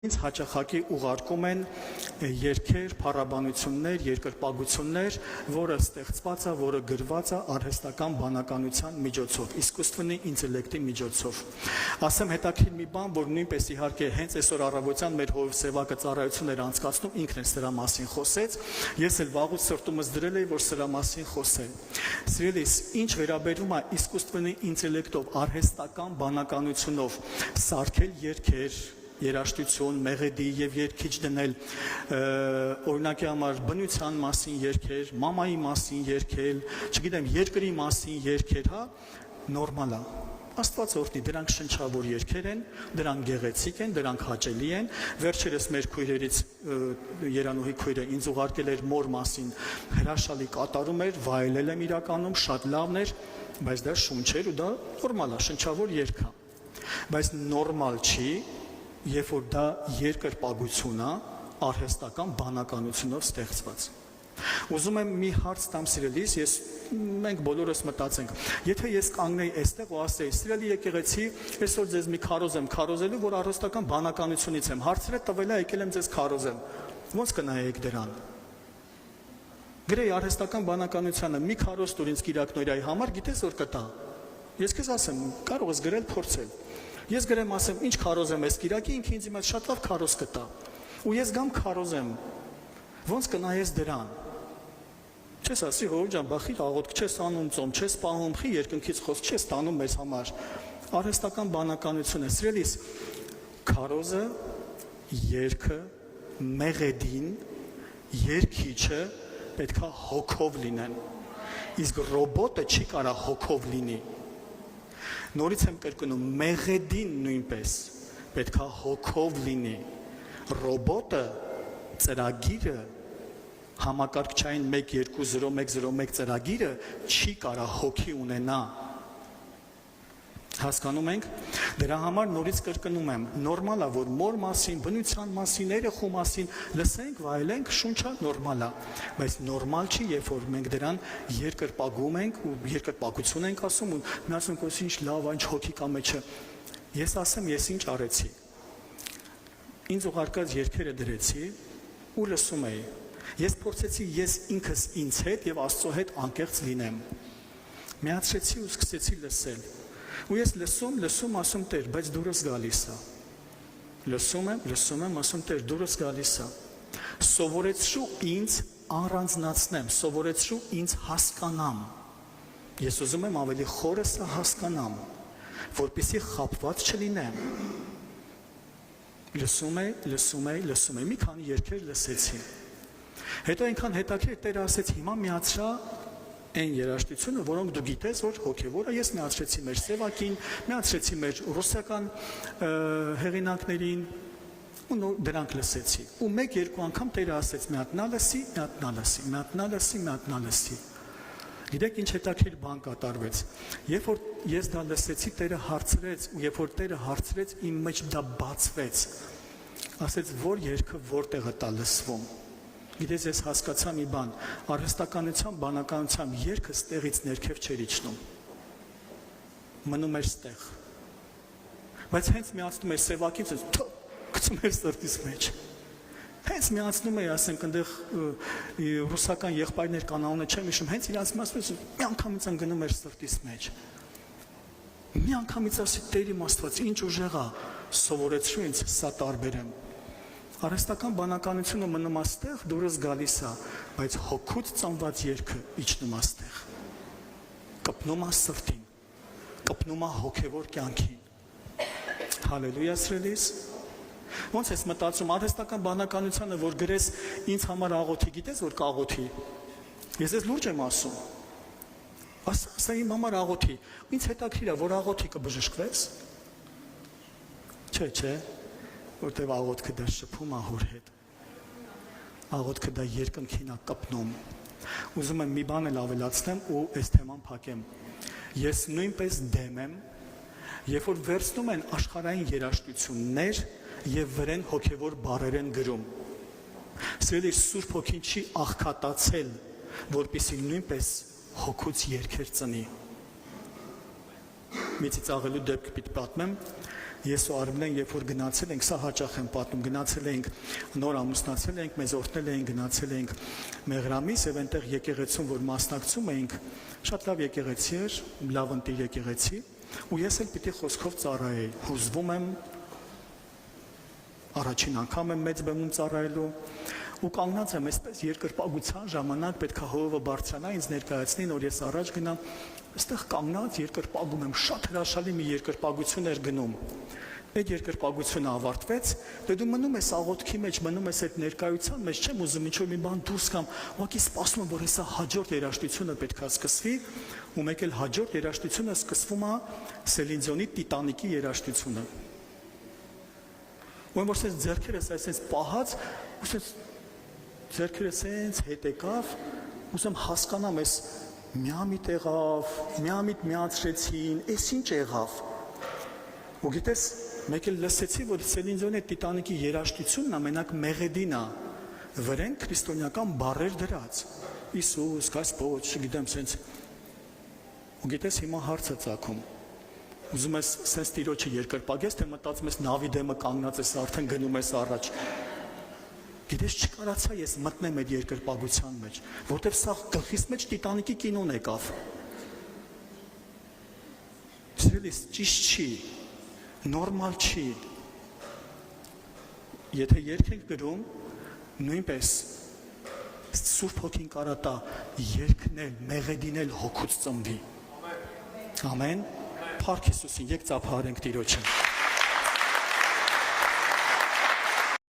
Ինձ հաճախակի ուղարկում են երգեր, փառաբանություններ, երկրպագություններ, որը ստեղծված է, որը գրված է արհեստական բանականության միջոցով, իսկուսственնի ինտելեկտի միջոցով։ Ասեմ հետաքրքիր մի բան, որ նույնպես իհարկե հենց այսօր առավոտյան մեր հովսեվակը ծառայություններ անցկացնում, ինքն էլ սրա մասին խոսեց, ես էլ վաղուց սրտումս դրել էի, որ սրա մասին խոսեմ։ Սիրելիս, ինչ վերաբերում է իսկուսственնի ինտելեկտով, արհեստական բանականությունով սարքել երգեր, երաժշտություն, մեղեդի եւ երգիչ դնել, օրինակի համար բնության մասին երգեր, մամայի մասին երգել, չգիտեմ, երկրի մասին երգեր, հա, նորմալ է։ Աստված օրհնի, դրանք շնչավոր երգեր են, դրանք գեղեցիկ են, դրանք հաճելի են։ Վերջերս մեր քույրերից Երանուհի քույրը ինձ ուղարկել էր մոր մասին հրաշալի կատարում էր, վայելել եմ իրականում, շատ լավն էր, բայց դա շունչ էր ու դա նորմալ է, շնչավոր երգ է։ Բայց նորմալ չի, երբ որ դա երկրպագություն է, արհեստական բանականությունով ստեղծված։ Ուզում եմ մի հարց տամ սիրելիս, մենք բոլորս մտածենք, եթե ես կանգնեի այստեղ ու ասեի, սիրելի եկեղեցի, այսօր ձեզ մի քարոզ եմ քարոզելու, որ արհեստական բանականությունից եմ, հարցրել տվել է, եկել եմ ձեզ քարոզեմ, ո՞նց կնայեք դրան։ Գրեի արհեստական բանականությանը մի քարոզ տուր ինձ Կիրակ Նորիայի համար, գիտես որ կտա։ Ես քեզ ասեմ, կարող ես գրել, փորձել։ Ես գրեմ ասեմ, ինչ քարոզեմ ես Կիրակի, ինքը ինձ իմաց շատ լավ քարոզ կտա։ Ու ես գամ քարոզեմ։ Ոնց կնայես դրան։ Չես ասի, հոր ջան, բախի աղոթք չես անում, ծոմ չես պահում, խի երկնքից խոսք չես տանում մեզ համար։ Արհեստական բանականություն է, սիրելիս, քարոզը, երգը, մեղեդին, երգիչը պետքա հոգով լինեն։ Իսկ ռոբոտը չի կարա հոգով լինի։ Նորից եմ կրկնում, մեղեդին նույնպես պետքա հոգով լինի, ռոբոտը, ծրագիրը, համակարգչային 120101 ծրագիրը չի կարա հոգի ունենա, հասկանում ենք, դրա համար նորից կրկնում եմ, նորմալ է, որ մոր մասին, բնության մասին, երեխու մասին լսենք, վայելենք, շունչա նորմալ է, բայց նորմալ չի, երբ որ մենք դրան երկրպագում ենք ու երկրպագություն ենք ասում ու մի ասում ենք, ինչ լավ, ինչ հոգի կա մեջը, ես ասեմ, ես ինչ արեցի, ինձ ուղարկած երգերը դրեցի ու լսում էի, ես փորձեցի ես ինքս ինձ հետ եւ Աստծո հետ անկեղծ լինեմ, միացրեցի ու սկսեցի լսել, ու ես լսում, ասում Տեր, բայց դուրս գալիս է, լսում եմ, ասում Տեր, դուրս գալիս է, սովորեցրու ինձ առանձնացնեմ, սովորեցրու ինձ հասկանամ, ես ուզում եմ ավելի խորս հասկանամ, որպեսզի խաբված չլինեմ, լսում էի, մի քանի երգեր լսեցի, հետո այնքան հետաքրքիր Տերը ասեց, հիմա միացրա այն երաժշտությունը, որոնք դու գիտես, որ հոգևորը, ես միացրեցի մեր սևակին, միացրեցի մեր ռուսական հեղինակներին ու դրանք լսեցի։ Ու մեկ-երկու անգամ Տերը ասեց, մի հատ նա լսի։ Գիտեք ինչ հետաքրքիր բան կատարվեց։ Երբ որ ես դա լսեցի, Տերը հարցրեց, ու երբ որ Տերը հարցրեց, իմ մեջ դա բացվեց։ Ասեց, որ երգը որտեղ է տա լսվում։ Գիտես, ես հասկացա մի բան, արհեստականության, բանականության երգը ստեղից ներքև չէր իջնում, մնում էր ստեղ, բայց հենց միացնում էր սևակից, գցում էր սրտիս մեջ, հենց միացնում էր, ասենք, ընդեղ ռուսական եղբայրներ կանանունը չեմ իշում, հենց իրանց մասում, մի անգամից անգնում էր սրտիս մեջ, մի անգամից ասի, Տեր իմ Աստված, ինչ ուժեղ է, սովորեցրու ինձ, սա տարբերեմ, արհեստական բանականությունը մնում աստեղ, դուրս գալիս է, բայց հոգուց ծնված երգը իջնում աստեղ, կպնում է սրտին, կպնում է հոգևոր կյանքին, հալելույա սրելիս, ոնց ես մտածում, արհեստական բանականությունը, որ գրես ինձ համար աղոթի, գիտես որ կաղոթի, ես ես լուրջ եմ ասում, ասա իմ համար աղոթի, ինձ հետաքրքիր է, որ աղոթի կբժշկվես, չէ, որտև աղոթքը դա շփում է հոր հետ, աղոթքը դա երկնքին է կպնում, ուզում եմ մի բան էլ ավելացնեմ ու այս թեման փակեմ, ես նույնպես դեմ եմ, երբ որ վերցնում են աշխարհային երաժշտություններ եւ վրեն հոգեվոր բառեր են գրում, սիրելի Սուրբ Հոգին չի աղքատացել, որպեսզի նույնպես հոգուց երգեր ծնի, մի ծիծաղելու դեպք պիտի պատմեմ, ես ու Արմենն երբ որ գնացել ենք, սա հաճախ եմ պատմում, գնացել ենք, նոր ամուսնացել ենք, մեզ օրհնել էին, գնացել ենք Մեղրամիս եւ այնտեղ եկեղեցում որ մասնակցում էինք, շատ լավ եկեղեցի էր, լավ ընտիր եկեղեցի, ու ես էլ պիտի խոսքով ծառայեի, հուզվում եմ, առաջին անգամ եմ մեծ բեմում ծառայելու, ու կանգնած եմ այսպես երկրպագության ժամանակ պետք է հովը բարձրանա ինձ ներկայացնի, որ ես առաջ գնամ, այստեղ կանգնած երկրպագում եմ, շատ հրաշալի մի երկրպագություն էր գնում։ Այդ երկրպագությունը ավարտվեց, դե դու մնում ես աղոթքի մեջ, մնում ես այդ ներկայության մեջ, չեմ ուզում ինչ-որ մի բան դուրս կամ, ուղղակի սպասում եմ, որ հեսա հաջորդ երաժշտությունը պետք է սկսվի, ու մեկ էլ հաջորդ երաժշտությունը սկսվում է Սելին Դիոնի Տիտանիկի երաժշտությունը։ Ու որ ասես ձեռքերս այսպես պահած, ասես ձեռքերս այնց հետ եկավ, ուզում հասկանամ, այս միամիտ եղավ, միամիտ միացրեցին, այս ինչ եղավ։ Ու գիտես, մեկ էլ լսեցի, որ Սելին Դիոնի Տիտանիկի երաժշտությունն ամենակ մեղեդին է, վրեն քրիստոնեական բառեր դրած։ Իսուս, Գասպոջ, չգիտեմ, սենց։ Ու գիտես, հիմա հարց է ծագում։ Ուզում ես սենց տիրոջը երկրպագես, թե մտածում ես նավի դեմը կանգնած ես, արդեն գնում ես առաջ։ Գիտես, չկարացա ես մտնեմ այդ երկրպագության մեջ, որտեվ սա գլխիս մեջ Տիտանիկի կինոն եկավ։ Սիրելիս, ճիշտ չի, նորմալ չի։ Եթե երգ ենք գրում, նույնպես Սուրբ Հոգին կարա տա երգնել, մեղեդինել հոգուց ծնվի։ Ամեն։ Փառք Հիսուսին, եք ծափահարենք Տիրոջը։